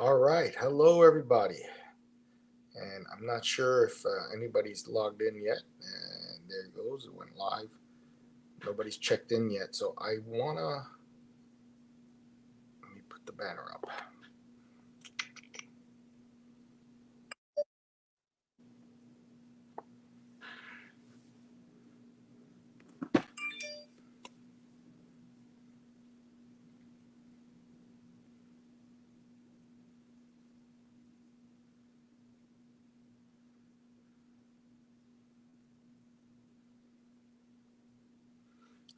All right. Hello, everybody. And I'm not sure if anybody's logged in yet. And there it goes. It went live. Nobody's checked in yet. So I want to let me put the banner up.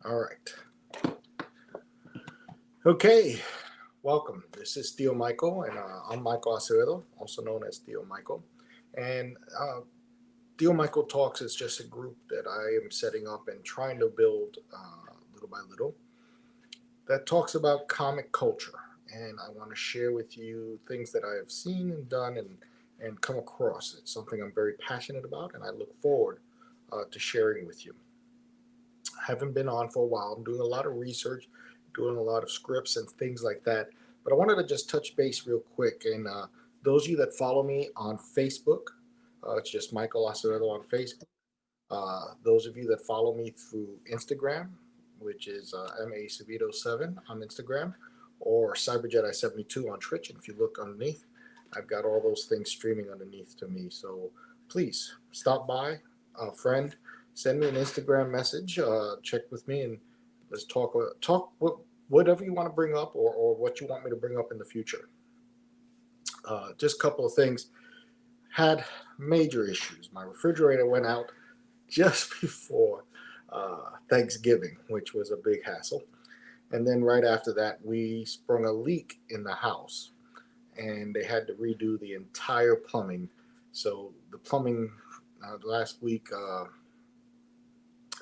All right. Okay. Welcome. This is Tio Michael, and I'm Michael Acevedo, also known as Tio Michael. And Tio Michael Talks is just a group that I am setting up and trying to build little by little that talks about comic culture. And I want to share with you things that I have seen and done and come across. It's something I'm very passionate about, and I look forward to sharing with you. I haven't been on for a while. I'm doing a lot of research, doing a lot of scripts and things like that. But I wanted to just touch base real quick. And those of you that follow me on Facebook, it's just Michael Acevedo on Facebook. Those of you that follow me through Instagram, which is MACevito7 on Instagram, or CyberJedi72 on Twitch. And if you look underneath, I've got all those things streaming underneath to me. So please stop by, friend, send me an Instagram message, check with me, and let's talk whatever you want to bring up or what you want me to bring up in the future. Just a couple of things. Had major issues. My refrigerator went out just before Thanksgiving, which was a big hassle. And then right after that, we sprung a leak in the house, and they had to redo the entire plumbing. So the plumbing last week,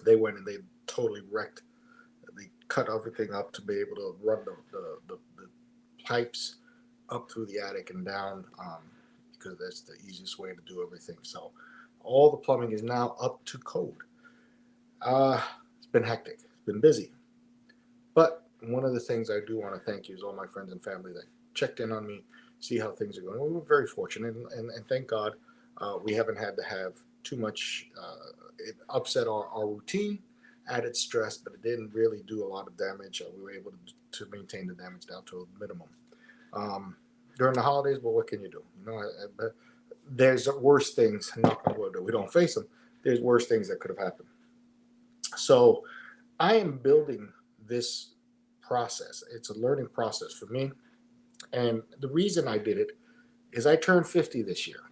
they went and they totally wrecked. They cut everything up to be able to run the pipes up through the attic and down because that's the easiest way to do everything. So all the plumbing is now up to code. It's been hectic. It's been busy. But one of the things I do want to thank you is all my friends and family that checked in on me, see how things are going. We were very fortunate, and thank God we haven't had to have too much. It upset our routine, added stress, but it didn't really do a lot of damage. We were able to maintain the damage down to a minimum. Um, During the holidays, but what can you do? There's worse things. Knock on wood, that we don't face them. There's worse things that could have happened. So I am building this process. It's a learning process for me. And the reason I did it is I turned 50 this year.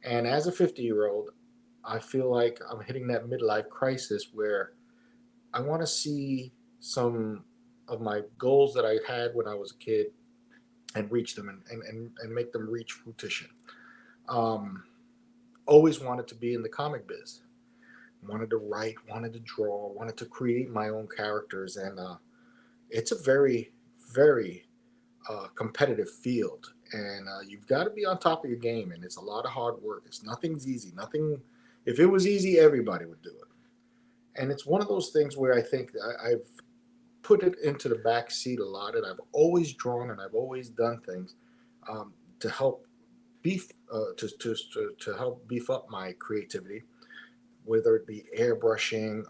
And as a 50-year-old, I feel like I'm hitting that midlife crisis where I want to see some of my goals that I had when I was a kid and reach them and make them reach fruition. Um, Always wanted to be in the comic biz, wanted to write, wanted to draw, wanted to create my own characters. And it's a very, very competitive field, and you've got to be on top of your game. And it's a lot of hard work. It's nothing's easy. Nothing. If it was easy, everybody would do it. And it's one of those things where I think I've put it into the back seat a lot, and I've always drawn and I've always done things to help to help beef up my creativity, whether it be airbrushing,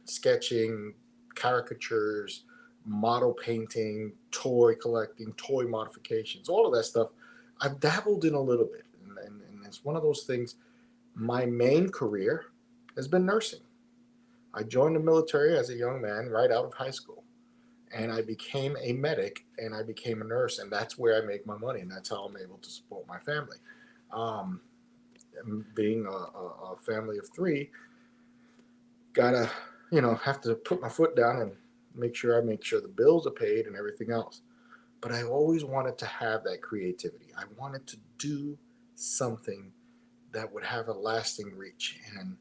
sketching, caricatures, model painting, toy collecting, toy modifications, all of that stuff. I've dabbled in a little bit, and it's one of those things. My main career has been nursing. I joined the military as a young man right out of high school, and I became a medic and I became a nurse, and that's where I make my money, and that's how I'm able to support my family. Um, Being a family of three, gotta have to put my foot down and make sure the bills are paid and everything else. But I always wanted to have that creativity. I wanted to do something that would have a lasting reach. And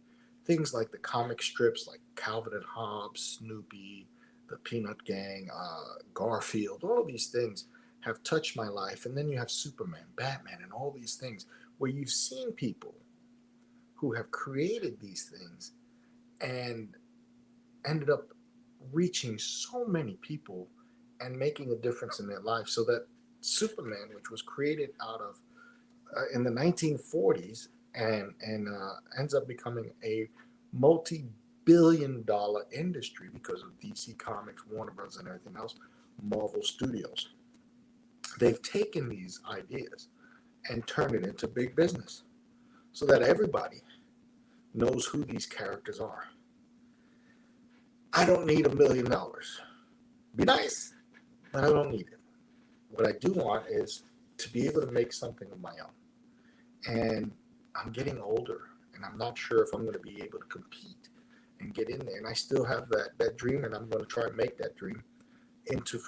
things like the comic strips like Calvin and Hobbes, Snoopy, the Peanut Gang, Garfield, all of these things have touched my life. And then you have Superman, Batman, and all these things where you've seen people who have created these things and ended up reaching so many people and making a difference in their life, so that Superman, which was created out of in the 1940s and ends up becoming a multi-billion-dollar industry because of DC Comics, Warner Bros., and everything else, Marvel Studios. They've taken these ideas and turned it into big business so that everybody knows who these characters are. I don't need $1 million. Be nice, but I don't need it. What I do want is to be able to make something of my own. And I'm getting older, and I'm not sure if I'm going to be able to compete and get in there. And I still have that dream, and I'm going to try and make that dream into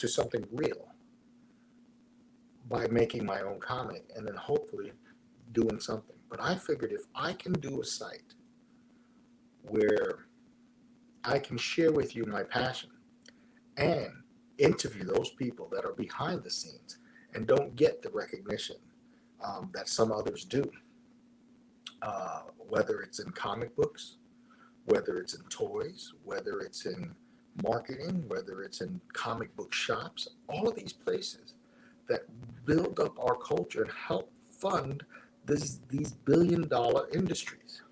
something real by making my own comic and then hopefully doing something. But I figured if I can do a site where I can share with you my passion and interview those people that are behind the scenes and don't get the recognition that some others do, whether it's in comic books, whether it's in toys, whether it's in marketing, whether it's in comic book shops, all of these places that build up our culture and help fund these billion-dollar industries.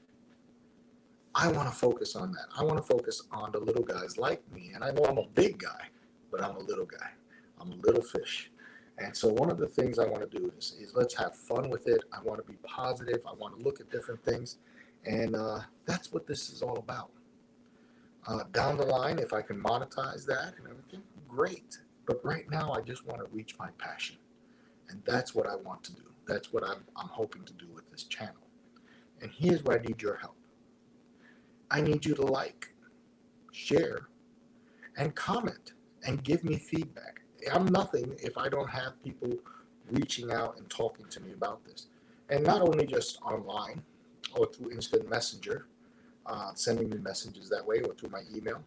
I want to focus on that. I want to focus on the little guys like me. And I know I'm a big guy, but I'm a little guy. I'm a little fish. And so one of the things I want to do is let's have fun with it. I want to be positive. I want to look at different things. And that's what this is all about. Down the line, if I can monetize that and everything, great. But right now, I just want to reach my passion. And that's what I want to do. That's what I'm hoping to do with this channel. And here's where I need your help. I need you to like, share, and comment, and give me feedback. I'm nothing if I don't have people reaching out and talking to me about this. And not only just online or through instant messenger, sending me messages that way, or through my email.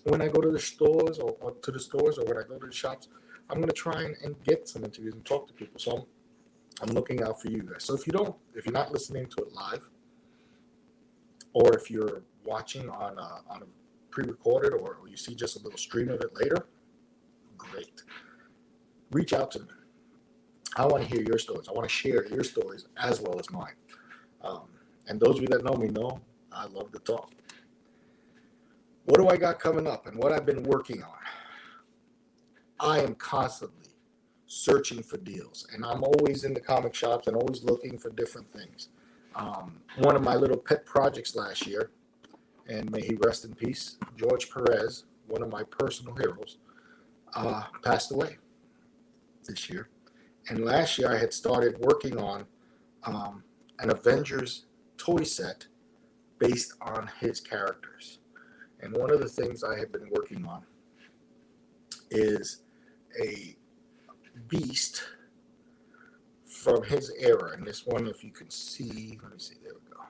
When I go to the stores or when I go to the shops, I'm going to try and get some interviews and talk to people. So I'm looking out for you guys. So if you're not listening to it live, or if you're watching on a pre-recorded, or you see just a little stream of it later, great. Reach out to me. I want to hear your stories. I want to share your stories as well as mine. And those of you that know me know I love to talk. What do I got coming up and what I've been working on? I am constantly searching for deals, and I'm always in the comic shops and always looking for different things. One of my little pet projects last year, and may he rest in peace, George Perez, one of my personal heroes, passed away this year. And last year I had started working on an Avengers toy set based on his characters. And one of the things I have been working on is a beast from his era. And this one, if you can see, let me see, there we go.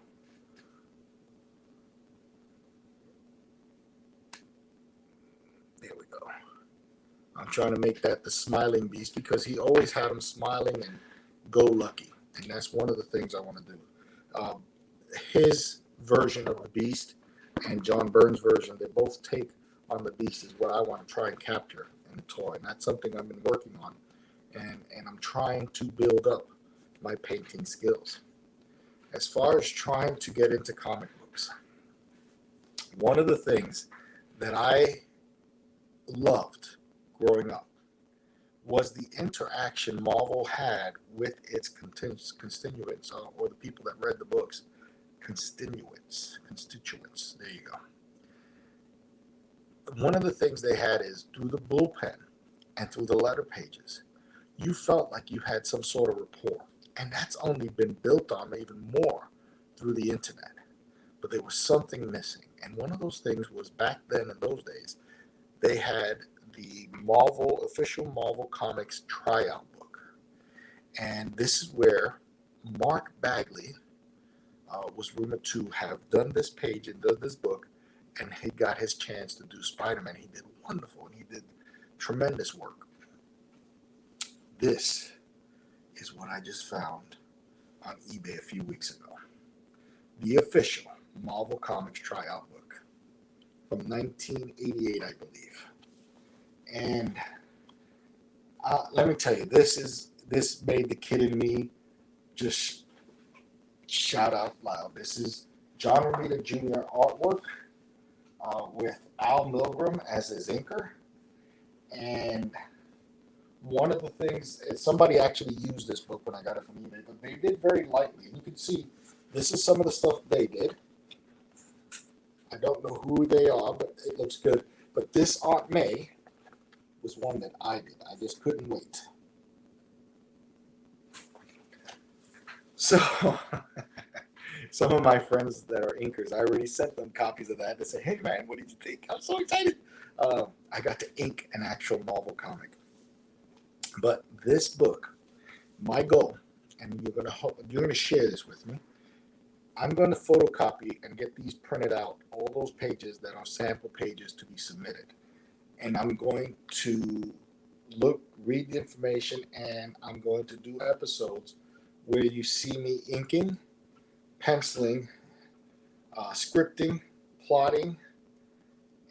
There we go. I'm trying to make that the smiling beast because he always had him smiling and go lucky. And that's one of the things I want to do. His version of the beast and John Byrne's version, they both take on the beast is what I want to try and capture in a toy. And that's something I've been working on. And I'm trying to build up my painting skills. As far as trying to get into comic books, one of the things that I loved growing up was the interaction Marvel had with its constituents, or the people that read the books. Constituents, there you go. One of the things they had is through the bullpen and through the letter pages, you felt like you had some sort of rapport. And that's only been built on even more through the internet. But there was something missing. And one of those things was back then in those days, they had the official Marvel Comics tryout book. And this is where Mark Bagley was rumored to have done this page and done this book, and he got his chance to do Spider-Man. He did wonderful, and he did tremendous work. This is what I just found on eBay a few weeks ago. The official Marvel Comics tryout book from 1988, I believe. And Let me tell you, this made the kid in me just shout out loud. This is John Romita Jr. artwork with Al Milgram as his inker. And one of the things, somebody actually used this book when I got it from eBay, but they did very lightly. And you can see this is some of the stuff they did. I don't know who they are, but it looks good. But this Aunt May was one that I did. I just couldn't wait. So some of my friends that are inkers, I already sent them copies of that to say, hey man, what did you think? I'm so excited. I got to ink an actual Marvel comic. But this book, my goal, and you're gonna share this with me. I'm going to photocopy and get these printed out, all those pages that are sample pages to be submitted. And I'm going to read the information, and I'm going to do episodes where you see me inking, penciling, scripting, plotting,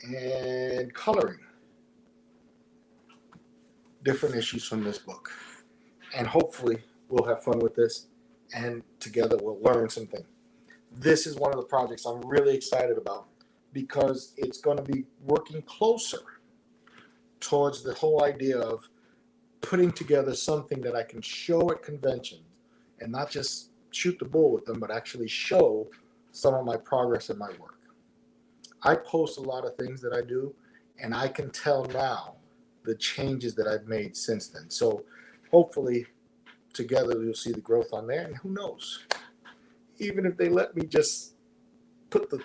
and coloring different issues from this book. And hopefully we'll have fun with this, and together we'll learn something. This is one of the projects I'm really excited about because it's going to be working closer towards the whole idea of putting together something that I can show at conventions and not just shoot the bull with them, but actually show some of my progress in my work. I post a lot of things that I do, and I can tell now the changes that I've made since then. So hopefully together you'll see the growth on there, and who knows? Even if they let me just put the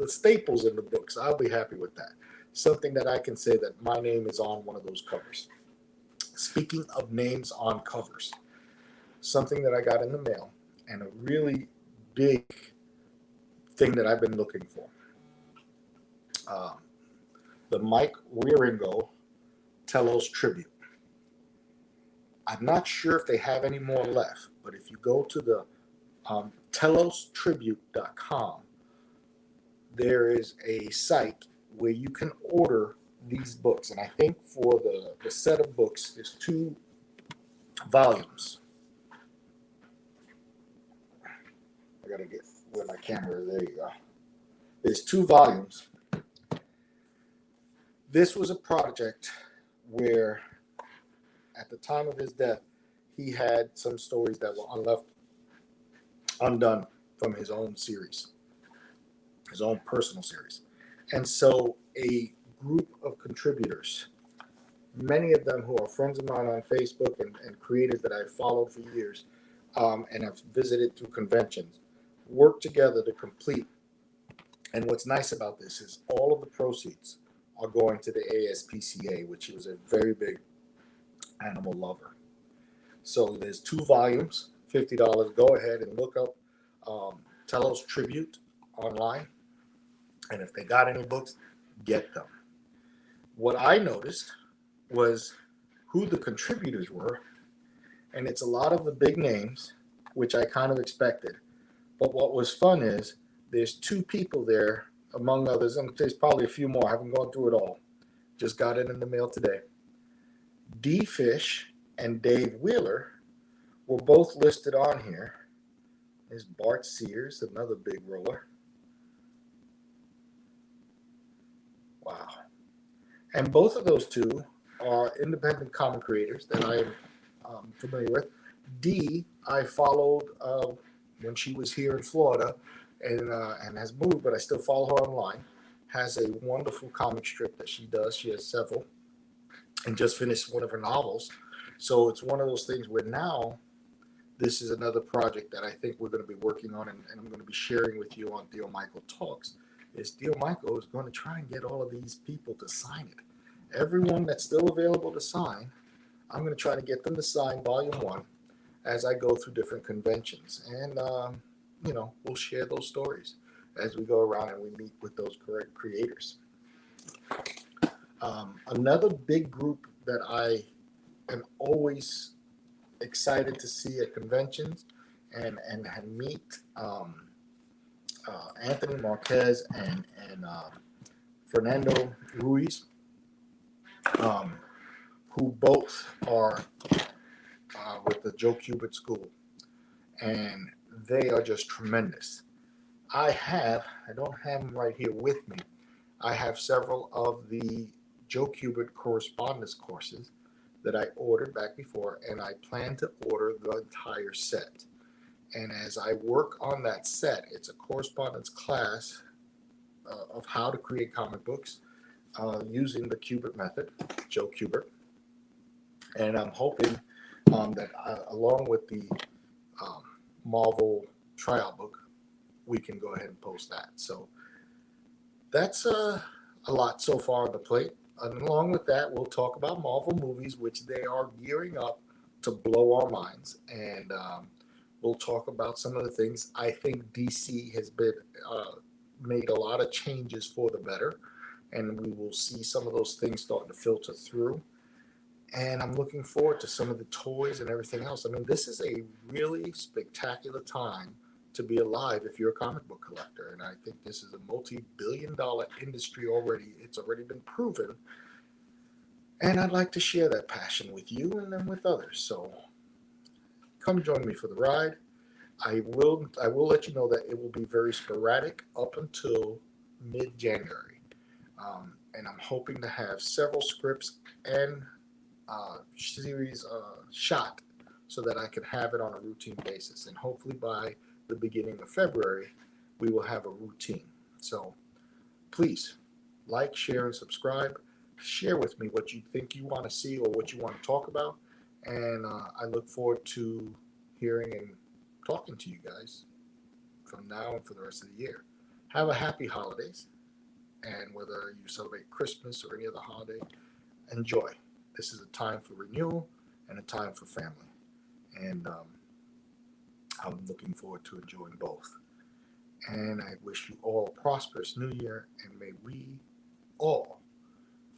staples in the books, I'll be happy with that. Something that I can say that my name is on one of those covers. Speaking of names on covers, something that I got in the mail and a really big thing that I've been looking for. The Mike Wieringo Telos Tribute. I'm not sure if they have any more left, but if you go to the telostribute.com, there is a site where you can order these books. And I think for the set of books, there's 2 volumes. I got to get where my camera is. There you go. There's 2 volumes. This was a project where at the time of his death, he had some stories that were undone from his own series, his own personal series. And so a group of contributors, many of them who are friends of mine on Facebook and creators that I've followed for years and have visited through conventions, worked together to complete. And what's nice about this is all of the proceeds are going to the ASPCA, which is a very big animal lover. So there's 2 volumes, $50. Go ahead and look up Telos Tribute online. And if they got any books, get them. What I noticed was who the contributors were. And it's a lot of the big names, which I kind of expected. But what was fun is there's 2 people there, among others, and there's probably a few more. I haven't gone through it all. Just got it in the mail today. D. Fish and Dave Wheeler were both listed on here. There's Bart Sears, another big roller. Wow. And both of those 2 are independent comic creators that I am familiar with. D, I followed when she was here in Florida and has moved, but I still follow her online. Has a wonderful comic strip that she does. She has several. And just finished one of her novels. So it's one of those things where now this is another project that I think we're going to be working on and I'm going to be sharing with you on Tio Michael Talks. Is Tio Michael is going to try and get all of these people to sign it. Everyone that's still available to sign, I'm going to try to get them to sign Volume 1 as I go through different conventions. And, we'll share those stories as we go around and we meet with those correct creators. Another big group that I am always excited to see at conventions and meet Anthony Marquez and Fernando Ruiz, who both are with the Joe Kubert School, and they are just tremendous. I don't have them right here with me. I have several of the Joe Kubert correspondence courses that I ordered back before, and I plan to order the entire set. And as I work on that set, it's a correspondence class of how to create comic books using the Kubert method, Joe Kubert. And I'm hoping that along with the um, Marvel tryout book, we can go ahead and post that. So that's a lot so far on the plate. And along with that, we'll talk about Marvel movies, which they are gearing up to blow our minds. And we'll talk about some of the things. I think DC has been made a lot of changes for the better, and we will see some of those things starting to filter through. And I'm looking forward to some of the toys and everything else. I mean, this is a really spectacular time to be alive if you're a comic book collector. And I think this is a multi-billion-dollar industry already. It's already been proven. And I'd like to share that passion with you and then with others. So come join me for the ride. I will let you know that it will be very sporadic up until mid-January. And I'm hoping to have several scripts and series shot so that I can have it on a routine basis. And hopefully by the beginning of February, we will have a routine. So please like, share, and subscribe. Share with me what you think you want to see or what you want to talk about. And I look forward to hearing and talking to you guys from now and for the rest of the year. Have a happy holidays. And whether you celebrate Christmas or any other holiday, enjoy. This is a time for renewal and a time for family. And I'm looking forward to enjoying both. And I wish you all a prosperous new year, and may we all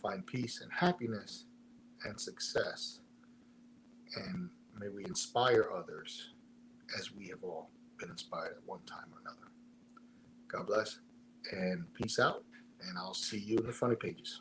find peace and happiness and success. And may we inspire others as we have all been inspired at one time or another. God bless and peace out. And I'll see you in the funny pages.